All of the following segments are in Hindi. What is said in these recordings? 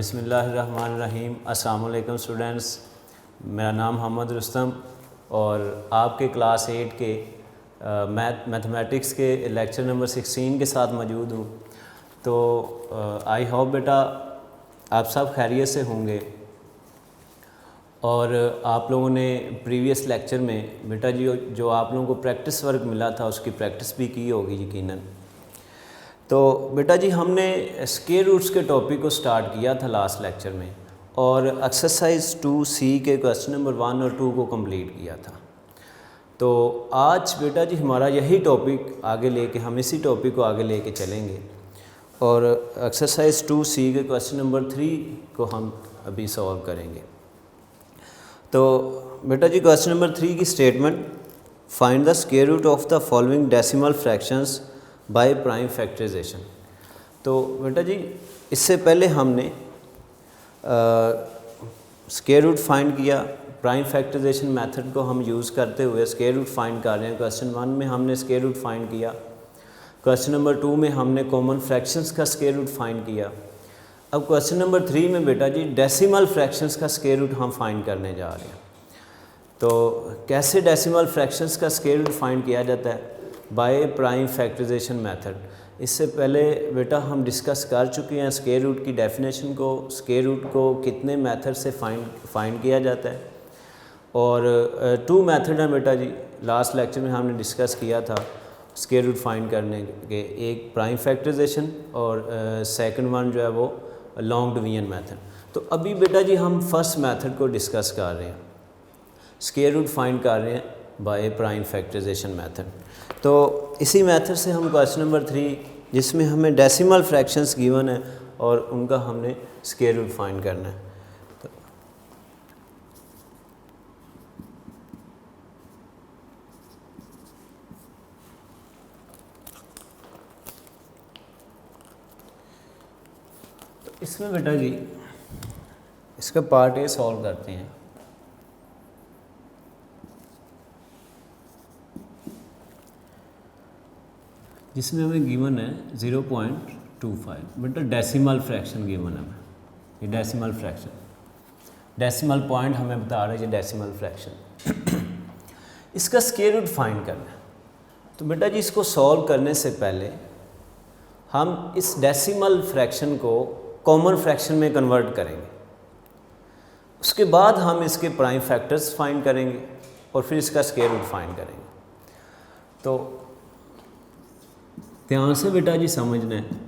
बिस्मिल्लाहिर्रहमानिर्रहीम। अस्सलाम वालेकुम स्टूडेंट्स, मेरा नाम मोहम्मद रुस्तम और आपके क्लास 8 के मैथमेटिक्स के लेक्चर नंबर 16 के साथ मौजूद हूँ। तो आई होप बेटा आप सब खैरियत से होंगे और आप लोगों ने प्रीवियस लेक्चर में बेटा जी जो आप लोगों को प्रैक्टिस वर्क मिला था उसकी प्रैक्टिस भी की होगी यकीनन। तो बेटा जी हमने स्क्वायर रूट्स के टॉपिक को स्टार्ट किया था लास्ट लेक्चर में और एक्सरसाइज 2C के क्वेश्चन नंबर 1 और 2 को कंप्लीट किया था। तो आज बेटा जी हमारा यही टॉपिक आगे लेके हम इसी टॉपिक को आगे लेके चलेंगे और एक्सरसाइज 2C के क्वेश्चन नंबर 3 को हम अभी सॉल्व करेंगे। तो बेटा जी क्वेश्चन नंबर 3 की statement, find the square root of the following decimal fractions by prime factorisation. तो बेटा जी इससे पहले हमने स्क्वायर रूट फाइंड किया, प्राइम फैक्टराइजेशन मेथड को हम यूज़ करते हुए स्क्वायर रूट फाइंड कर रहे हैं। क्वेश्चन 1 में हमने स्क्वायर रूट फाइंड किया, क्वेश्चन नंबर 2 में हमने कॉमन फ्रैक्शंस का स्क्वायर रूट फाइंड किया। अब क्वेश्चन नंबर 3 में बेटा जी डेसिमल फ्रैक्शंस का स्क्वायर रूट हम फाइंड करने जा रहे हैं। तो कैसे डेसिमल फ्रैक्शंस का स्क्वायर रूट फाइंड किया जाता है? By prime factorisation method. इससे पहले बेटा हम डिस्कस कर चुके हैं स्क्वायर रूट की डेफिनेशन को, स्क्वायर रूट को कितने मेथड से फाइंड किया जाता है और 2 मेथड हैं बेटा जी। लास्ट लेक्चर में हमने डिस्कस किया था स्क्वायर रूट फाइंड करने के, एक प्राइम फैक्टराइजेशन और सेकंड वन जो है वो लॉन्ग डिवीजन मेथड। तो अभी बेटा जी हम फर्स्ट मेथड को डिस्कस कर रहे हैं, स्क्वायर रूट फाइंड कर रहे हैं बाय प्राइम फैक्टराइजेशन मेथड। तो इसी मेथड से हम क्वेश्चन नंबर 3 जिसमें हमें डेसिमल फ्रैक्शंस गिवन है और उनका हमने स्क्वायर रूट फाइंड करना है। तो इसमें बेटा जी इसका पार्ट ए सॉल्व करते हैं। जिसमें हमें गिवन है 0.25 बेटा डेसिमल फ्रैक्शन गिवन है। ये डेसिमल फ्रैक्शन, डेसिमल पॉइंट हमें बता रहे हैं ये डेसिमल फ्रैक्शन। इसका स्क्वायर रूट फाइंड करना है। तो बेटा जी इसको सॉल्व करने से पहले हम इस डेसिमल फ्रैक्शन को कॉमन फ्रैक्शन में कन्वर्ट करेंगे, उसके बाद हम इसके प्राइम फैक्टर्स फाइंड करेंगे और फिर इसका स्क्वायर रूट फाइंड करेंगे। तो ध्यान से बेटा जी समझना है।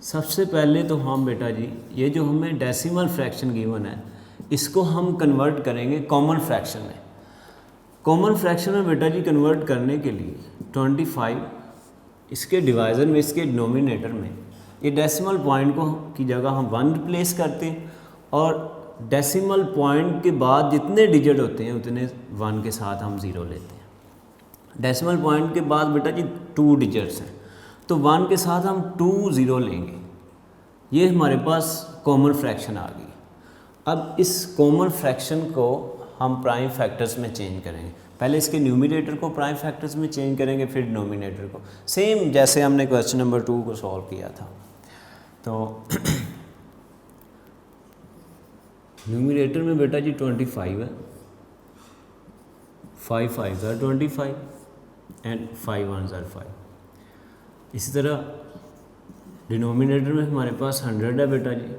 सबसे पहले तो हम बेटा जी ये जो हमें डेसिमल फ्रैक्शन गिवन है इसको हम कन्वर्ट करेंगे कॉमन फ्रैक्शन में। कॉमन फ्रैक्शन में बेटा जी कन्वर्ट करने के लिए 25 इसके डिवाइज़र में, इसके डिनोमिनेटर में ये डेसिमल पॉइंट को की जगह हम 1 रिप्लेस करते हैं और डेसिमल पॉइंट के बाद जितने डिजिट होते हैं उतने 1 के साथ हम 0 लेते हैं। डेसिमल पॉइंट के बाद बेटा जी 2 डिजिट्स हैं तो 1 के साथ हम 2 0 लेंगे। ये हमारे पास कॉमन फ्रैक्शन आ गई। अब इस कॉमन फ्रैक्शन को हम प्राइम फैक्टर्स में चेंज करेंगे। पहले इसके न्यूमरेटर को प्राइम फैक्टर्स में चेंज करेंगे, फिर डिनोमिनेटर को, सेम जैसे हमने क्वेश्चन नंबर 2 को सॉल्व किया था। तो न्यूमरेटर में बेटा जी 25 है, 5 5 are 25 एंड 5 1 are 5। इसी तरह डिनोमिनेटर में हमारे पास 100 है बेटा जी,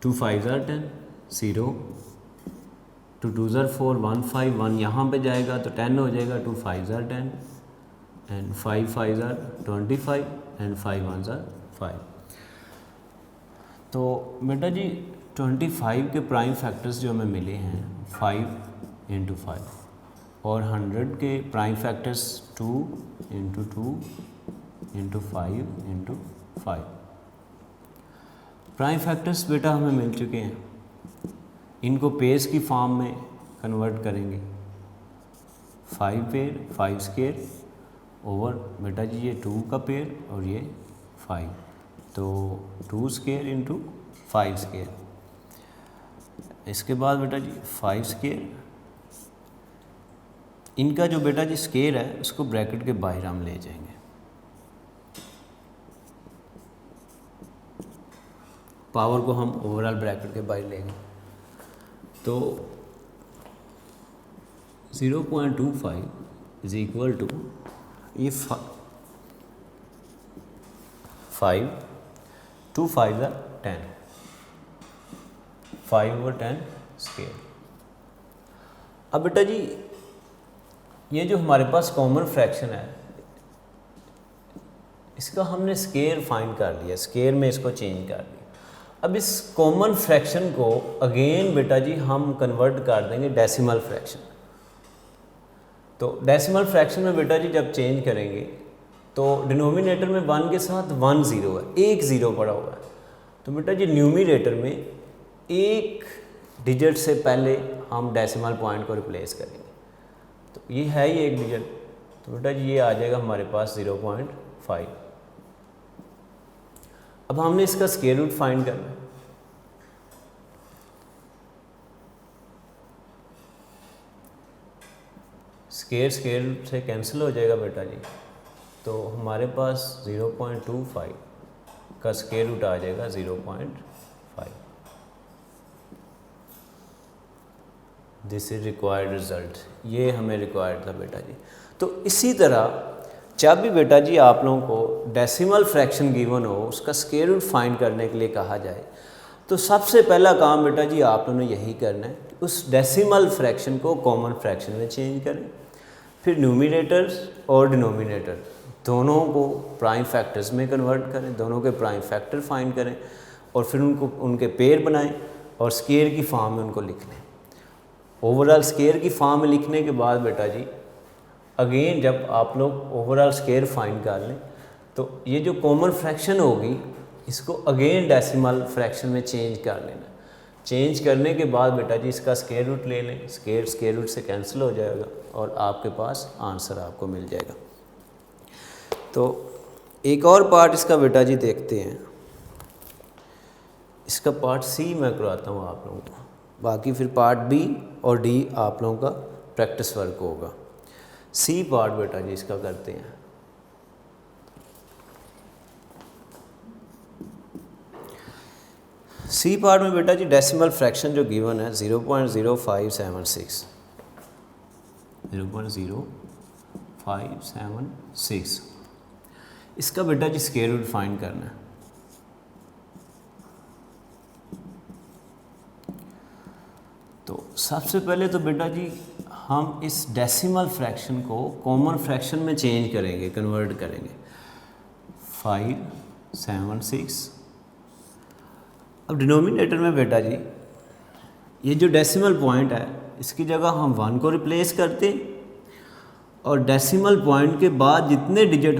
2 5 are 10, 0, 2 2 are 4, 1 5, 1 यहाँ पे जाएगा तो 10 हो जाएगा, 2 5 are 10 and 5 5 are 25 and 5 1 are 5। तो बेटा जी 25 के प्राइम फैक्टर्स जो हमें मिले हैं 5 into 5 और 100 के prime factors 2 into 2 into 5 into 5। Prime factors बेटा हमें मिल चुके हैं, इनको पेयर्स की फॉर्म में कन्वर्ट करेंगे। 5 पेयर 5 स्क्वायर ओवर बेटा जी ये 2 का पेयर और ये 5, तो 2 स्क्वायर इंटू 5 स्क्वायर। इसके बाद बेटा जी 5 स्क्वायर, इनका जो बेटा जी स्क्वायर है उसको ब्रैकेट के बाहर हम ले जाएंगे। पावर को हम ओवरऑल ब्रैकेट के बाहर लेंगे। तो 0.25 इज इक्वल टू ये 5 2 5 10 5/10 स्केयर। अब बेटा जी ये जो हमारे पास कॉमन फ्रैक्शन है इसका हमने स्केयर फाइंड कर लिया, स्केयर में इसको चेंज कर दिया। अब इस कॉमन फ्रैक्शन को अगेन बेटा जी हम कन्वर्ट कर देंगे डेसिमल फ्रैक्शन। तो डेसिमल फ्रैक्शन में बेटा जी जब चेंज करेंगे तो डिनोमिनेटर में 1 के साथ 1 0 है, एक ज़ीरो पड़ा हुआ है। तो बेटा जी न्यूमिनेटर में एक डिजिट से पहले हम डेसिमल पॉइंट को रिप्लेस करेंगे। तो ये है ही एक डिजिट, तो बेटा जी ये आ जाएगा हमारे पास 0.5। अब हमने इसका स्क्वायर रूट फाइंड करना है। स्क्वायर रूट से कैंसिल हो जाएगा बेटा जी, तो हमारे पास 0.25 का स्क्वायर रूट आ जाएगा 0.5। दिस इज रिक्वायर्ड रिजल्ट, ये हमें रिक्वायर्ड था बेटा जी। तो इसी तरह जब भी बेटा जी आप लोगों को डेसिमल फ्रैक्शन गिवन हो उसका स्क्वायर रूट फाइंड करने के लिए कहा जाए तो सबसे पहला काम बेटा जी आप लोगों ने यही करना है, उस डेसिमल फ्रैक्शन को कॉमन फ्रैक्शन में चेंज करें। फिर न्यूमिनेटर्स और डिनोमिनेटर दोनों को प्राइम फैक्टर्स में कन्वर्ट करें, दोनों के प्राइम फैक्टर फाइंड करें और फिर उनको उनके पेयर बनाएं और स्क्वायर की फॉर्म में उनको लिख लें। ओवरऑल स्क्वायर की फॉर्म में लिखने के बाद बेटा जी अगेन जब आप लोग ओवरऑल स्क्वायर फाइंड कर लें तो ये जो कॉमन फ्रैक्शन होगी इसको अगेन डेसिमल फ्रैक्शन में चेंज कर लेना। चेंज करने के बाद बेटा जी इसका स्क्वायर रूट ले लें, स्क्वायर रूट से कैंसिल हो जाएगा और आपके पास आंसर आपको मिल जाएगा। तो एक और पार्ट इसका बेटा जी देखते हैं, इसका पार्ट सी मैं करवाता हूँ आप लोगों को, बाकी फिर पार्ट बी और डी आप लोगों का प्रैक्टिस वर्क होगा। सी पार्ट बेटा जी इसका करते हैं। सी पार्ट में बेटा जी डेसिमल फ्रैक्शन जो गिवन है 0.0576 0.0576 इसका बेटा जी स्क्वायर रूट फाइंड करना है। तो सबसे पहले तो बेटा जी हम इस डेसिमल फ्रैक्शन को कॉमन फ्रैक्शन में चेंज करेंगे, कन्वर्ट करेंगे। 576 अब डिनोमिनेटर में बेटा जी ये जो डेसिमल पॉइंट है इसकी जगह हम 1 को रिप्लेस करते और डेसिमल पॉइंट के बाद जितने डिजिट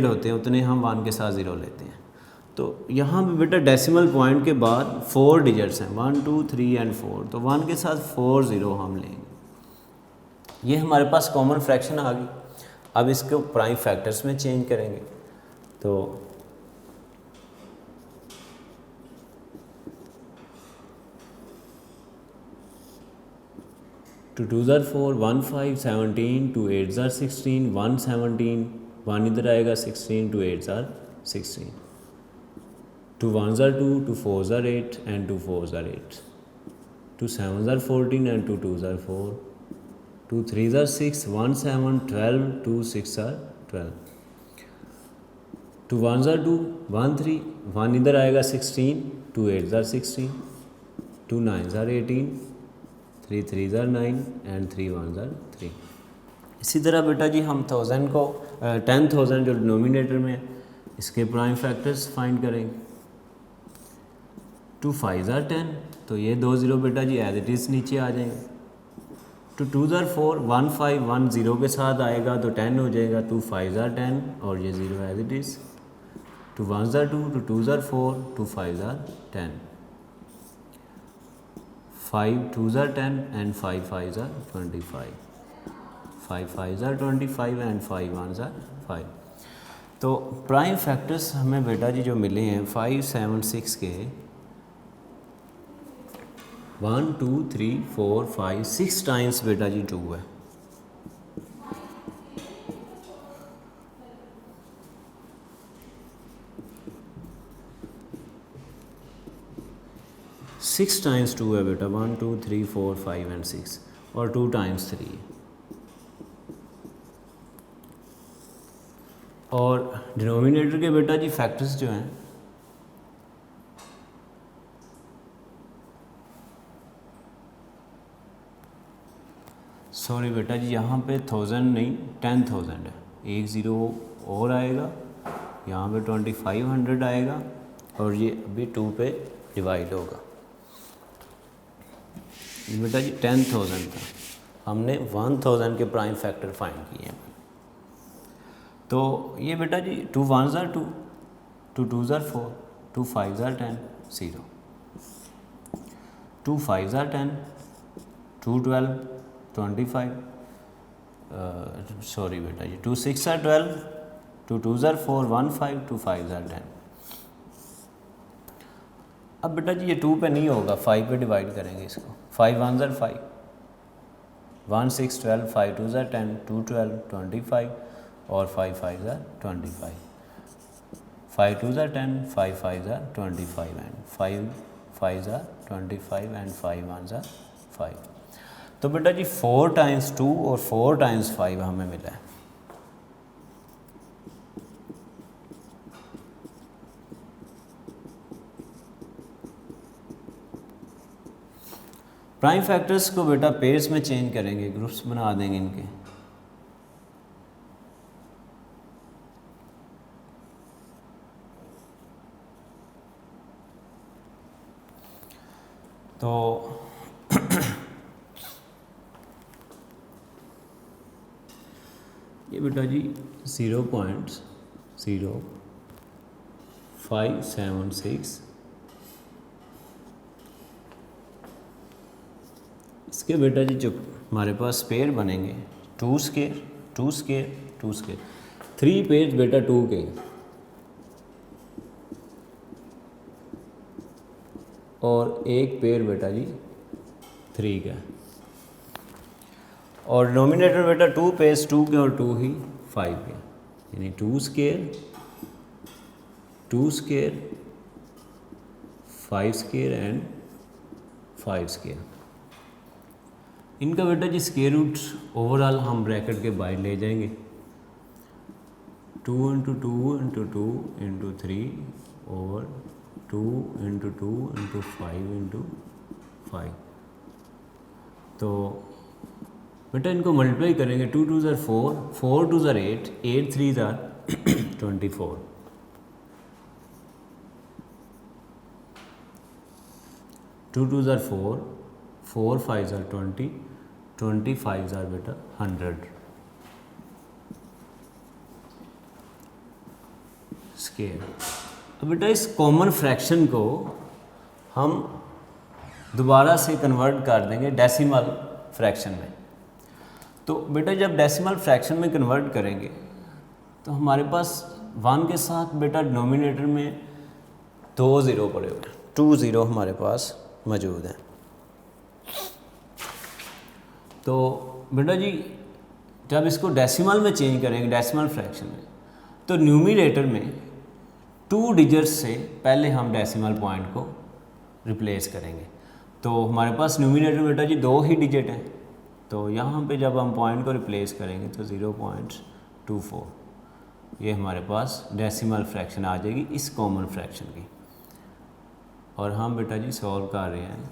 होते हैं उतने हम 1 के साथ 0 लेते हैं। तो यहाँ पे बेटा डेसिमल पॉइंट के बाद 4 डिजिट्स हैं, 1 2 3 एंड 4, तो 1 के साथ 4 0 हम लेंगे। ये हमारे पास कॉमन फ्रैक्शन आ गई। अब इसको प्राइम फैक्टर्स में चेंज करेंगे। तो 2 2s are 4, 1 5 17, 2 8s are 16, 1 17, 1 इधर आएगा 16, 2 8s are 16, 2 1s are 2, 2 4s are 8 and 2 4s are 8, 2 7s are 14 and 2 2s are 4, 2 3s are 6, 1 7 12, 2 6 are 12, 2 1s are 2, 1 3, 1 इधर आएगा 16, 2 8s are 16, 2 9s are 18, 3 3s are 9 and 3 1s are 3। इसी तरह बेटा जी हम 1000 को 10,000 जो डिनोमिनेटर में है इसके प्राइम फैक्टर्स फाइंड करेंगे। 2 5s are 10, तो ये 2 0 बेटा जी एज इट इज़ नीचे आ जाएंगे। 2 2s are 4, 1 5 1 0 के साथ आएगा तो 10 हो जाएगा। 2 5s are 10 और ये 0 as it is. 2 1s are 2, 2 2s are 4, 2 5s are 10, 5 2s are 10 and 5 5s are 25, 5 5s are 25 and 5 1s are 5। तो प्राइम फैक्टर्स हमें बेटा जी जो मिले हैं 5 7 6 के 1 2 3 4 5 6 टाइम्स बेटा जी 2 है। 6 टाइम्स 2 है बेटा, 1 2 3 4 5 एंड 6, और 2 टाइम्स 3, और डिनोमिनेटर के बेटा जी फैक्टर्स जो हैं सॉरी बेटा जी यहाँ पे 1000 नहीं 10,000 है, एक ज़ीरो और आएगा, यहाँ पे 2500 आएगा, और ये अभी 2 पे डिवाइड होगा। ये बेटा जी 10,000 था, हमने 1000 के प्राइम फैक्टर फाइंड किए हैं। तो ये बेटा जी 2 1s are 2, 2 2s are 4, 2 5s are 10, 0, 2 5s are 10, 2 12 25, sorry बेटा जी 2 6 are 12, 2 2s are 4 1 5, 2 5s are 10। अब बेटा जी ये 2 पे नहीं होगा, 5 पे डिवाइड करेंगे इसको। 5 1s are 5, 1 6 12, 5 2s are 10, 2 12 25, और 5 5s are 25, 5 2s are 10, 5 5s are 25, and 5 5s are 25, and 5 1s are 5। तो बेटा जी 4 टाइम्स 2 और 4 टाइम्स 5 हमें मिला है। प्राइम फैक्टर्स को बेटा पेयर्स में चेंज करेंगे, ग्रुप्स बना देंगे इनके। तो ये बेटा जी 0.0576, इसके बेटा जी जो हमारे पास पेयर बनेंगे 2 स्केयर 2 स्केयर 2 स्केयर, 3 पेयर बेटा 2 के, और एक पेयर बेटा जी 3 का, और डिनोमिनेटर बेटा 2 पेयर्स 2 के और 2 ही 5 के, यानी 2 square 2 square 5 square and 5 square. इनका बेटा जी स्केयर रूट ओवरऑल हम ब्रैकेट के बाहर ले जाएंगे, 2 × 2 × 2 × 3 ओवर 2 × 2 × 5 × 5। तो बेटा इनको मल्टीप्लाई करेंगे, 2 2s are 4, 4 2s are 8, 8 3s are 24, 2 2s are 4, 4 5s are 20, 25s are बेटा 100 स्केयर। अब बेटा इस कॉमन फ्रैक्शन को हम दोबारा से कन्वर्ट कर देंगे डेसिमल फ्रैक्शन में। तो बेटा जब डेसिमल फ्रैक्शन में कन्वर्ट करेंगे तो हमारे पास 1 के साथ बेटा डिनोमिनेटर में 2 ज़ीरो पड़े हुए हैं, 2 ज़ीरो हमारे पास मौजूद हैं। तो बेटा जी जब इसको डेसिमल में चेंज करेंगे, डेसिमल फ्रैक्शन में, तो न्यूमिनेटर में 2 डिजिट्स से पहले हम डेसिमल पॉइंट को रिप्लेस करेंगे। तो हमारे पास न्यूमिनेटर बेटा जी 2 ही डिजिट हैं, तो यहाँ पे जब हम पॉइंट को रिप्लेस करेंगे तो 0.24 ये हमारे पास डेसिमल फ्रैक्शन आ जाएगी इस कॉमन फ्रैक्शन की। और हम बेटा जी सॉल्व कर रहे हैं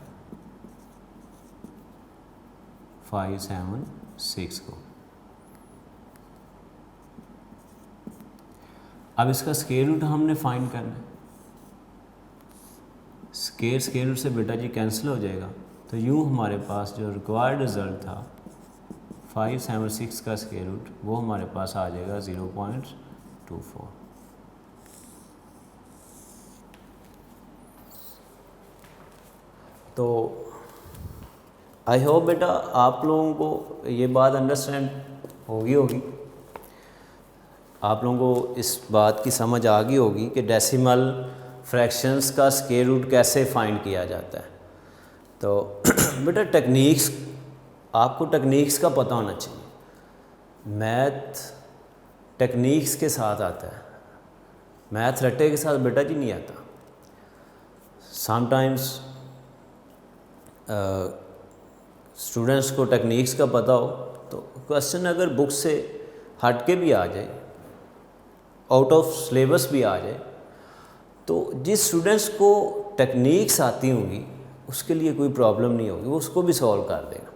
5 7 6 को। अब इसका स्क्वायर रूट हमने फाइंड करना है। स्क्वायर रूट से बेटा जी कैंसिल हो जाएगा, तो यूँ हमारे पास जो रिक्वायर्ड रिज़ल्ट था 5 7 6 का स्क्वायर रूट वो हमारे पास आ जाएगा 0.24। तो आई होप बेटा आप लोगों को ये बात अंडरस्टैंड होगी, आप लोगों को इस बात की समझ आ गई होगी कि डेसिमल फ्रैक्शंस का स्क्वायर रूट कैसे फाइंड किया जाता है। तो बेटा टेक्निक्स, आपको टेक्निक्स का पता होना चाहिए। मैथ टेक्निक्स के साथ आता है, मैथ रट्टे के साथ बेटा जी नहीं आता। समटाइम्स स्टूडेंट्स को टेक्निक्स का पता हो तो क्वेश्चन अगर बुक से हट के भी आ जाए, आउट ऑफ सिलेबस भी आ जाए, तो जिस स्टूडेंट्स को टेक्निक्स आती होंगी उसके लिए कोई प्रॉब्लम नहीं होगी, वो उसको भी सॉल्व कर देगा।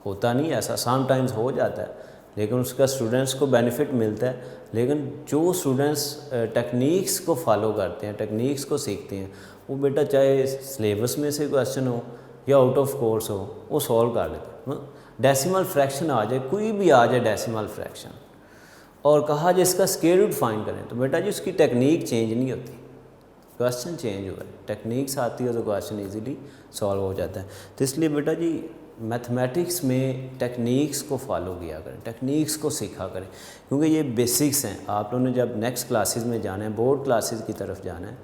होता नहीं ऐसा, समटाइम्स हो जाता है, लेकिन उसका स्टूडेंट्स को बेनिफिट मिलता है। लेकिन जो स्टूडेंट्स टेक्निक्स को फॉलो करते हैं, टेक्निक्स को सीखते हैं, वो बेटा चाहे सिलेबस में से क्वेश्चन हो या आउट ऑफ कोर्स हो, वो सॉल्व कर लेते हैं। डेसिमल फ्रैक्शन आ जाए, कोई भी आ जाए डेसिमल फ्रैक्शन, और कहा जाए इसका स्क्वायर रूट फाइंड करें, तो बेटा जी उसकी टेक्निक चेंज नहीं होती, क्वेश्चन चेंज हुआ है। टेक्निक्स आती है तो क्वेश्चन इजीली सॉल्व हो जाता है। तो इसलिए बेटा जी मैथमेटिक्स में टेक्निक्स को फॉलो किया करें, टेक्निक्स को सीखा करें, क्योंकि ये बेसिक्स हैं। आप लोगों ने जब नेक्स्ट क्लासेस में जाना है, बोर्ड क्लासेस की तरफ जाना है,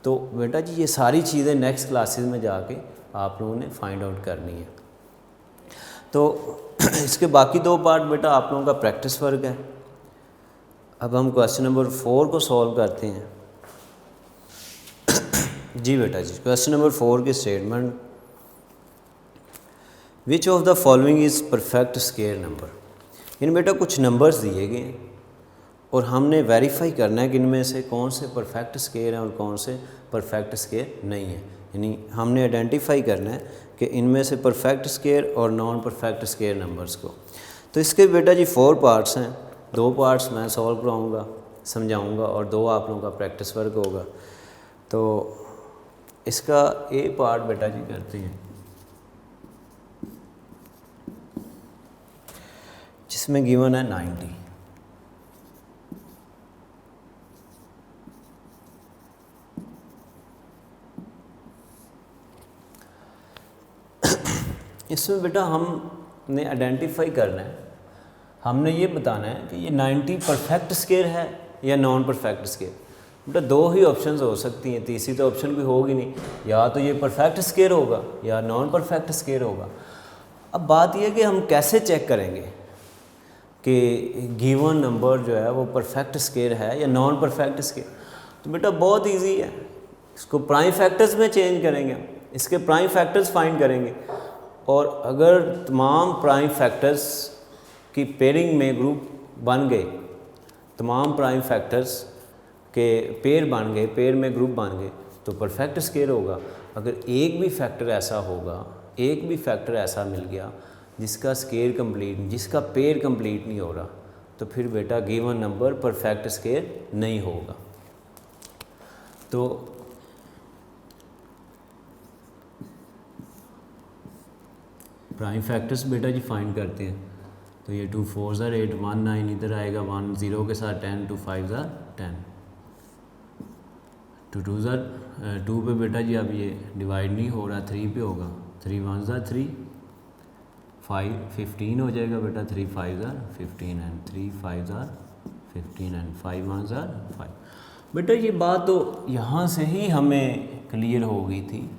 तो बेटा जी ये सारी चीज़ें नेक्स्ट क्लासेस में जाके आप लोगों ने फाइंड आउट करनी है। तो इसके बाकी 2 पार्ट बेटा आप लोगों का प्रैक्टिस वर्क है। अब हम क्वेश्चन नंबर 4 को सॉल्व करते हैं। जी बेटा जी, क्वेश्चन नंबर 4 की statement, which of the following is perfect square number. इन बेटा कुछ नंबर्स दिए गए हैं और हमने वेरीफाई करना है कि इनमें से कौन से परफेक्ट स्क्वायर हैं और कौन से परफेक्ट स्क्वायर नहीं है। यानी हमने आइडेंटिफाई करना है कि इनमें से परफेक्ट स्क्वायर और नॉन परफेक्ट स्क्वायर नंबर्स को। तो इसके बेटा जी 4 पार्ट्स हैं, 2 पार्ट्स मैं सॉल्व कराऊँगा, समझाऊँगा, और 2 आप लोगों का प्रैक्टिस वर्क होगा। तो इसका ए पार्ट बेटा जी करते हैं, जिसमें गिवन है 90। इसमें बेटा हमने आइडेंटिफाई करना है, हमने ये बताना है कि ये 90 परफेक्ट स्क्वायर है या नॉन परफेक्ट स्क्वायर। बेटा 2 ही ऑप्शंस हो सकती हैं, तीसरी तो ऑप्शन कोई होगी नहीं, या तो ये परफेक्ट स्क्वायर होगा या नॉन परफेक्ट स्क्वायर होगा। अब बात यह है कि हम कैसे चेक करेंगे कि गिवन नंबर जो है वो परफेक्ट स्क्वायर है या नॉन परफेक्ट स्क्वायर। तो बेटा बहुत इजी है, इसको प्राइम फैक्टर्स में चेंज करेंगे, इसके प्राइम फैक्टर्स फाइंड करेंगे, और अगर तमाम प्राइम फैक्टर्स की पेयरिंग में ग्रुप बन गए, तमाम प्राइम फैक्टर्स के पेयर बन गए, पेयर में ग्रुप बन गए, तो परफेक्ट स्क्वायर होगा। अगर एक भी फैक्टर ऐसा होगा, एक भी फैक्टर ऐसा मिल गया जिसका स्क्वायर कंप्लीट, जिसका पेयर कंप्लीट नहीं हो रहा, तो फिर बेटा गिवन नंबर परफेक्ट स्क्वायर नहीं होगा। तो प्राइम फैक्टर्स बेटा जी फाइंड करते हैं। तो ये 2 4 ज़ार 8, 1 9 इधर आएगा, 1 0 के साथ 10, 2 5 ज़ार 10, 2 2 ज़ार 2 पे बेटा जी अब ये डिवाइड नहीं हो रहा, 3 पे होगा, 3 1 ज़ार 3, 5 15 हो जाएगा बेटा, 3 5 ज़ार 15 एंड 3 5 ज़ार 15 एंड 5 1 ज़ार 5। बेटा ये बात तो यहाँ से ही हमें क्लियर हो गई थी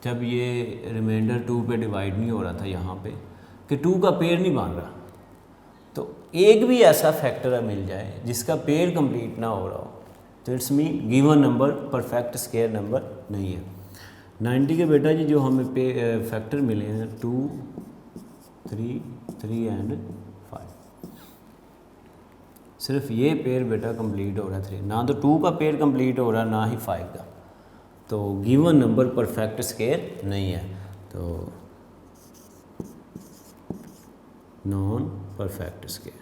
जब ये रिमाइंडर 2 पे डिवाइड नहीं हो रहा था यहाँ पे, कि 2 का पेयर नहीं बन रहा। तो एक भी ऐसा फैक्टर मिल जाए जिसका पेयर कंप्लीट ना हो रहा हो, तो it's mean given number perfect square number नहीं है। 90 के बेटा जी जो हमें फैक्टर मिले हैं 2 3 3 एंड 5, सिर्फ ये पेयर बेटा कंप्लीट हो रहा है 3, ना तो 2 का पेयर कंप्लीट हो रहा ना ही 5 का, तो गिवन नंबर परफेक्ट स्क्वायर नहीं है, तो नॉन परफेक्ट स्क्वायर।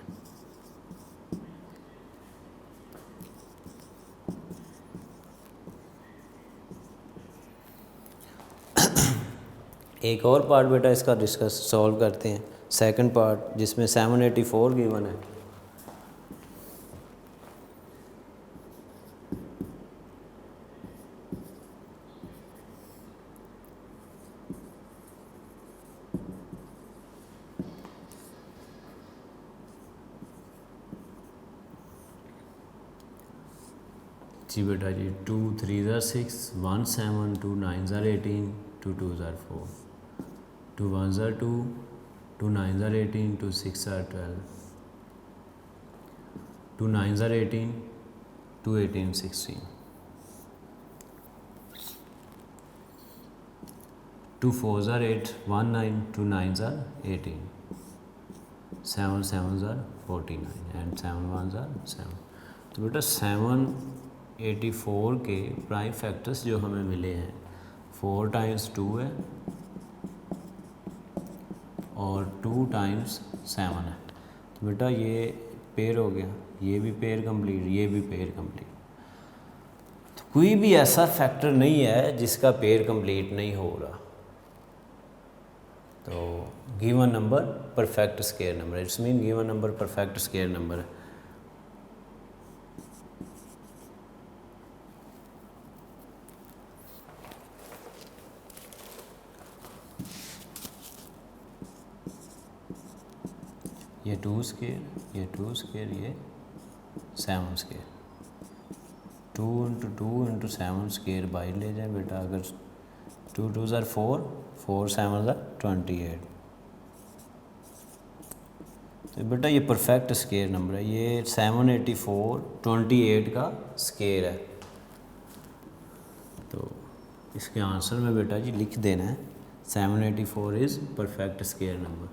एक और पार्ट बेटा इसका डिस्कस सॉल्व करते हैं, सेकंड पार्ट, जिसमें 784 गिवन है। जी बेटा जी 2 3 ज़ार 6, 1 7, 2 9 ज़ार 18, 2 2 ज़ार 4, 2 1 ज़ार 2, 2 9 ज़ार 18, 2 6 ज़ार 12, 2 9 ज़ार 18, 2 18 16। 2 4s are 8, 1 9, 2 9s are 18, 7 7s are 49 and 7 1s are 7। तो बेटा 784 के प्राइम फैक्टर्स जो हमें मिले हैं 4 टाइम्स 2 है और 2 टाइम्स 7 है। तो बेटा ये पेयर हो गया, ये भी पेयर कंप्लीट, ये भी पेयर कंप्लीट। तो कोई भी ऐसा फैक्टर नहीं है जिसका पेयर कंप्लीट नहीं हो रहा। तो given number perfect square number, it's mean given number perfect square number है। ये 2 स्क्वायर, ये 2 स्क्वायर, ये 7 स्क्वायर, 2 इंटू 2 इंटू 7 स्क्वायर बाहर ले जाए बेटा। अगर 2 2s are 4, 4 7s are 28। तो बेटा ये परफेक्ट स्क्वायर नंबर है, ये 784 28 का स्क्वायर है। तो इसके आंसर में बेटा जी लिख देना है 784 इज़ परफेक्ट स्क्वायर नंबर।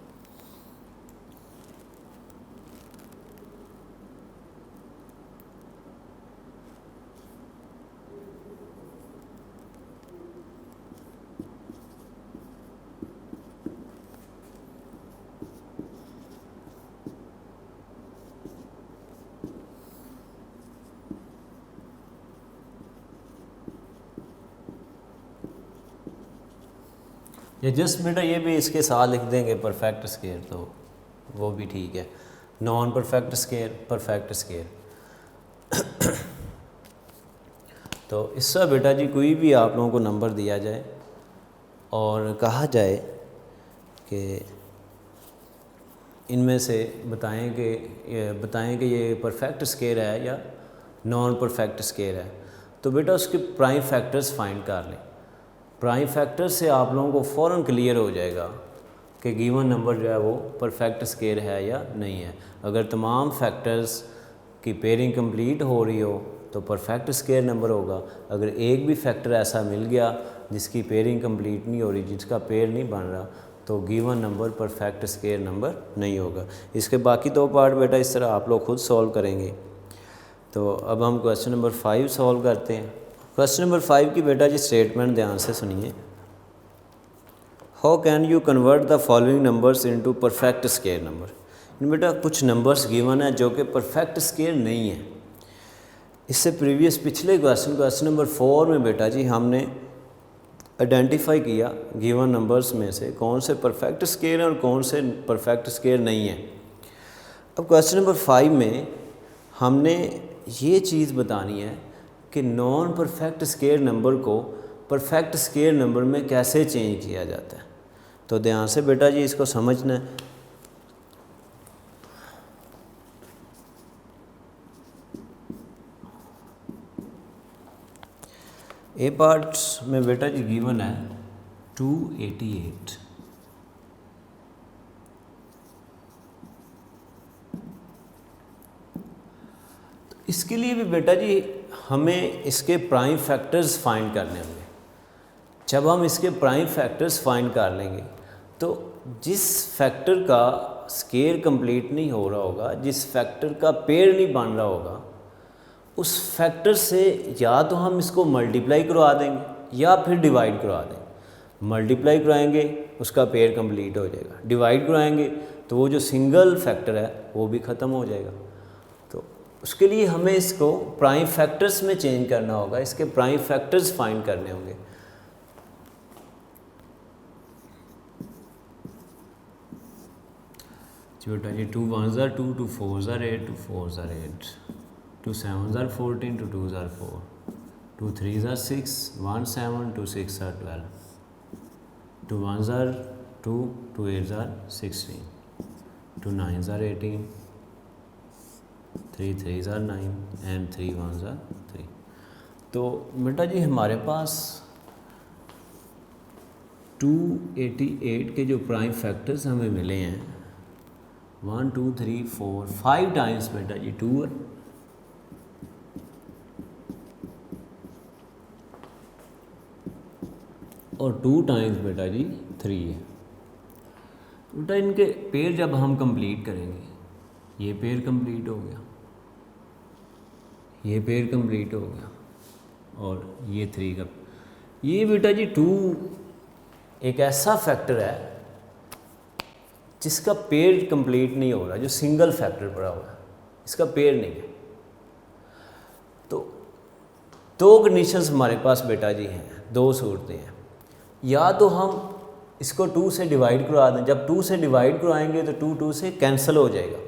या जस्ट बेटा ये भी इसके साथ लिख देंगे परफेक्ट स्क्वायर, तो वो भी ठीक है। Non perfect square, perfect square. तो इससे बेटा जी कोई भी आप लोगों को नंबर दिया जाए और कहा जाए कि इनमें से बताएं कि ये परफेक्ट स्क्वायर है या नॉन परफेक्ट स्क्वायर है, तो बेटा उसके प्राइम फैक्टर्स फाइंड कर लें। प्राइम फैक्टर से आप लोगों को फ़ौरन क्लियर हो जाएगा कि गिवन नंबर जो है वो परफेक्ट स्क्वायर है या नहीं है। अगर तमाम फैक्टर्स की पेयरिंग कंप्लीट हो रही हो तो परफेक्ट स्क्वायर नंबर होगा। अगर एक भी फैक्टर ऐसा मिल गया जिसकी पेयरिंग कंप्लीट नहीं हो रही, जिसका पेयर नहीं बन रहा, तो given number perfect square number नहीं होगा। इसके बाकी 2 पार्ट बेटा इस तरह आप लोग खुद सॉल्व करेंगे। तो अब हम क्वेश्चन नंबर 5 सॉल्व करते हैं। क्वेश्चन नंबर 5 की बेटा जी स्टेटमेंट ध्यान से सुनिए। How can you convert the following numbers into perfect square number. बेटा कुछ नंबर्स गिवन है जो कि परफेक्ट स्क्वायर नहीं है। इससे पिछले क्वेश्चन नंबर 4 में बेटा जी हमने आइडेंटिफाई किया गिवन नंबर्स में से कौन से परफेक्ट स्क्वायर हैं और कौन से परफेक्ट स्क्वायर नहीं है। अब क्वेश्चन नंबर 5 में हमने ये चीज़ बतानी है कि नॉन परफेक्ट स्क्वायर नंबर को परफेक्ट स्क्वायर नंबर में कैसे चेंज किया जाता है। तो ध्यान से बेटा जी इसको समझना है। ए पार्ट में बेटा जी गिवन है 288। इसके लिए भी बेटा जी हमें इसके प्राइम फैक्टर्स फाइंड करने होंगे। जब हम इसके प्राइम फैक्टर्स फाइंड कर लेंगे तो जिस फैक्टर का स्क्वायर कंप्लीट नहीं हो रहा होगा, जिस फैक्टर का पेयर नहीं बन रहा होगा, उस फैक्टर से या तो हम इसको मल्टीप्लाई करवा देंगे या फिर डिवाइड करवा देंगे। मल्टीप्लाई कराएंगे उसका पेयर कंप्लीट हो जाएगा, डिवाइड कराएंगे तो वो जो सिंगल फैक्टर है वो भी ख़त्म हो जाएगा। तो उसके लिए हमें इसको प्राइम फैक्टर्स में चेंज करना होगा, इसके प्राइम फैक्टर्स फाइंड करने होंगे। बेटा जी 2 1s are 2, 2 4s are 8, 2 4s are 8, 2 7s are 14, 2 2s are 4, 2 3s are 6, 1 7, 2 6 are 12, 2 1s are 2, 2 8s are 16, 2 9s are 18, 3 3s are 9 and 3 1s are 3। तो बेटा जी हमारे पास 288 के जो प्राइम फैक्टर्स हमें मिले हैं 1 2 3 4 5 टाइम्स बेटा जी 2 है। और 2 टाइम्स बेटा जी 3 है। बेटा इनके पेयर जब हम कंप्लीट करेंगे, ये पेयर कंप्लीट हो गया, ये पेयर कंप्लीट हो गया, और ये 3 का, ये बेटा जी 2 एक ऐसा फैक्टर है जिसका पेयर कंप्लीट नहीं हो रहा, जो सिंगल फैक्टर पड़ा हुआ है, इसका पेयर नहीं है। तो 2 कंडीशंस हमारे पास बेटा जी हैं, 2 सूरतें हैं। या तो हम इसको 2 से डिवाइड करवा दें, जब 2 से डिवाइड करवाएंगे तो 2 से कैंसिल हो जाएगा,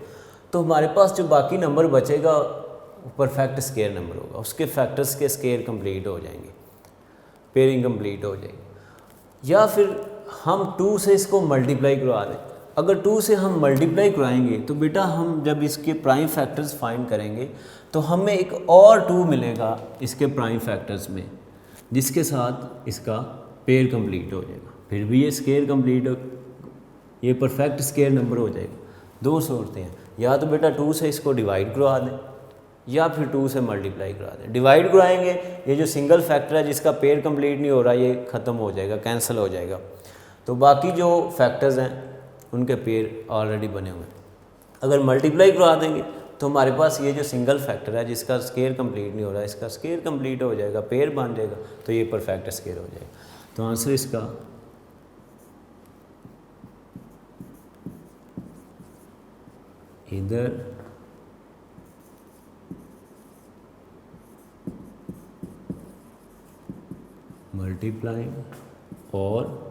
तो हमारे पास जो बाकी नंबर बचेगा वो परफेक्ट स्केयर नंबर होगा, उसके फैक्टर्स के स्केयर कंप्लीट हो जाएंगे, पेयरिंग कंप्लीट हो जाएगी। या फिर हम 2 से इसको मल्टीप्लाई करवा दें। अगर 2 से हम मल्टीप्लाई कराएंगे तो बेटा हम जब इसके प्राइम फैक्टर्स फाइंड करेंगे तो हमें एक और 2 मिलेगा इसके प्राइम फैक्टर्स में, जिसके साथ इसका पेयर कंप्लीट हो जाएगा, फिर भी ये स्केयर कंप्लीट हो, ये परफेक्ट स्केयर नंबर हो जाएगा। 2 सूरतें हैं, या तो बेटा 2 से इसको डिवाइड करवा दें या फिर 2 से मल्टीप्लाई करा दें। डिवाइड कराएंगे, ये जो सिंगल फैक्टर है जिसका पेयर कंप्लीट नहीं हो रहा, ये ख़त्म हो जाएगा, कैंसिल हो जाएगा, तो बाकी जो फैक्टर्स हैं उनके पेयर ऑलरेडी बने हुए हैं। अगर मल्टीप्लाई करवा देंगे तो हमारे पास ये जो सिंगल फैक्टर है जिसका स्केयर कंप्लीट नहीं हो रहा, इसका स्केयर कंप्लीट हो जाएगा, पेयर बन जाएगा, तो ये परफेक्ट स्केयर हो जाएगा। तो आंसर इसका इधर मल्टीप्लाइंग और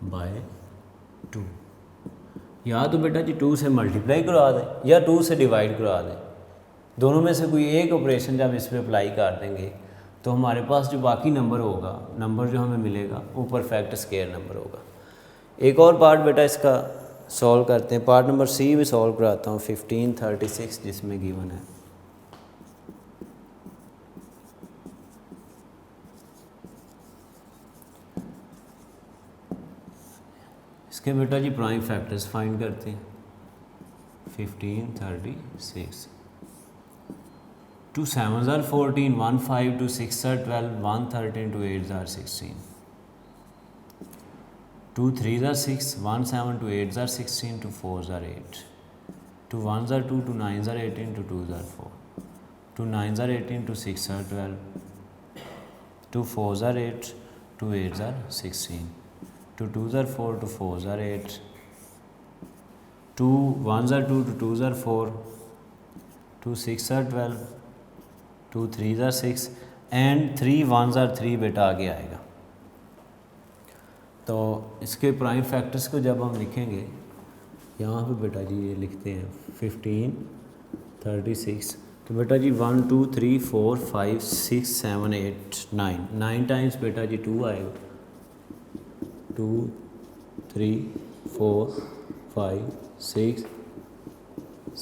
बाय 2। या तो बेटा जी 2 से मल्टीप्लाई करवा दें या 2 से डिवाइड करवा दें, दोनों में से कोई एक ऑपरेशन जब इस पर अप्लाई कर देंगे तो हमारे पास जो बाकी नंबर होगा, नंबर जो हमें मिलेगा वो परफेक्ट स्केयर नंबर होगा। एक और पार्ट बेटा इसका सॉल्व करते हैं, पार्ट नंबर सी भी सॉल्व कराता हूँ, 1536 जिसमें गिवन है। इसके बेटा जी प्राइम फैक्टर्स फाइंड करते हैं। 1536 2 7s are 14, 1 5 2 6 are 12, 1 13 2 8s are 16, 2 3s are 6, 1 7 2 8s are 16, 2 4s are 8, 2 1s are 2, 2 9s are 18, 2 2s are 4, 2 9s are 18, 2 6 are 12, 2 4s are 8, 2 8s are 16, 2 2s are 4, 2 4s are 8, 2 1s are 2, 2 2s are 4, 2 6 are 12, 2 3s are 6 and 3 1s are 3 बेटा आगे आएगा। तो इसके प्राइम फैक्टर्स को जब हम लिखेंगे, यहाँ पे बेटा जी ये लिखते हैं 1536, तो बेटा जी 1 2 3 4 5 6 7 8 9 टाइम्स बेटा जी 2 आएगा, 2 3 4 5 6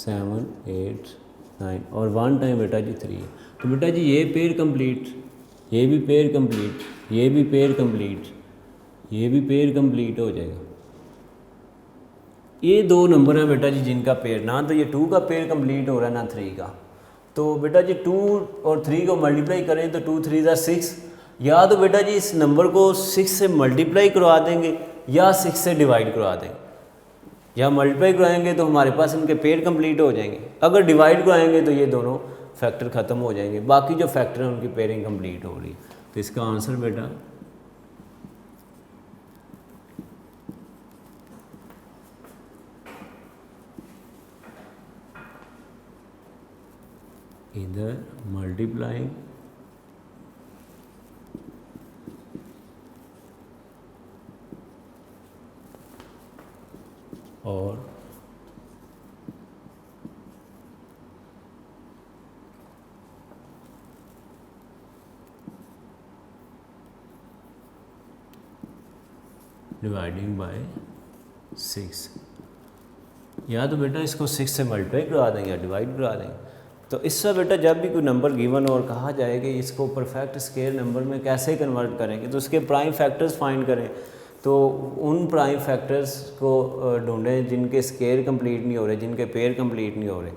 7 8 9 और 1 टाइम बेटा जी 3। तो बेटा जी ये पेयर कंप्लीट, ये भी पेयर कंप्लीट, ये भी पेयर कंप्लीट, ये भी पेयर कंप्लीट हो जाएगा। ये 2 नंबर हैं बेटा जी जिनका पेयर, ना तो ये 2 का पेयर कंप्लीट हो रहा है ना 3 का। तो बेटा जी 2 और 3 को मल्टीप्लाई करें तो 2 3 6, या तो बेटा जी इस नंबर को 6 से मल्टीप्लाई करवा देंगे या 6 से डिवाइड करवा देंगे। या मल्टीप्लाई कराएंगे तो हमारे पास इनके पेयर कंप्लीट हो जाएंगे, अगर डिवाइड कराएंगे तो ये दोनों फैक्टर ख़त्म हो जाएंगे, बाकी जो फैक्टर हैं उनकी पेयरिंग कंप्लीट हो रही है। तो इसका आंसर बेटा इधर मल्टीप्लाइंग और डिवाइडिंग बाय 6। या तो बेटा इसको 6 से मल्टीप्लाई करवा देंगे या डिवाइड करवा देंगे। तो इससे बेटा जब भी कोई नंबर गिवन और कहा जाए कि इसको परफेक्ट स्केयर नंबर में कैसे कन्वर्ट करेंगे, तो उसके प्राइम फैक्टर्स फाइंड करें। तो उन प्राइम फैक्टर्स को ढूंढें जिनके स्केयर कंप्लीट नहीं हो रहे, जिनके पेयर कंप्लीट नहीं हो रहे।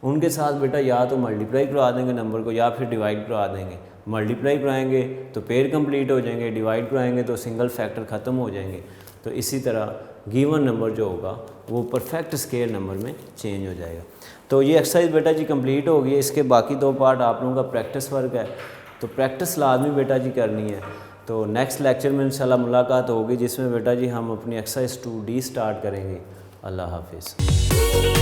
उनके साथ बेटा या तो मल्टीप्लाई करवा देंगे नंबर को या फिर डिवाइड करवा देंगे। मल्टीप्लाई कराएंगे तो पेयर कंप्लीट हो जाएंगे, डिवाइड कराएंगे तो सिंगल फैक्टर ख़त्म हो जाएंगे। तो इसी तरह गिवन नंबर जो होगा वो परफेक्ट स्केयर नंबर में चेंज हो जाएगा। तो ये एक्सरसाइज बेटा जी कंप्लीट हो गई है। इसके बाकी 2 पार्ट आप लोगों का प्रैक्टिस वर्क है, तो प्रैक्टिस लाजमी बेटा जी करनी है। तो नेक्स्ट लेक्चर में इंशाल्लाह मुलाकात होगी जिसमें बेटा जी हम अपनी एक्सरसाइज 2D स्टार्ट करेंगे। अल्लाह हाफिज़।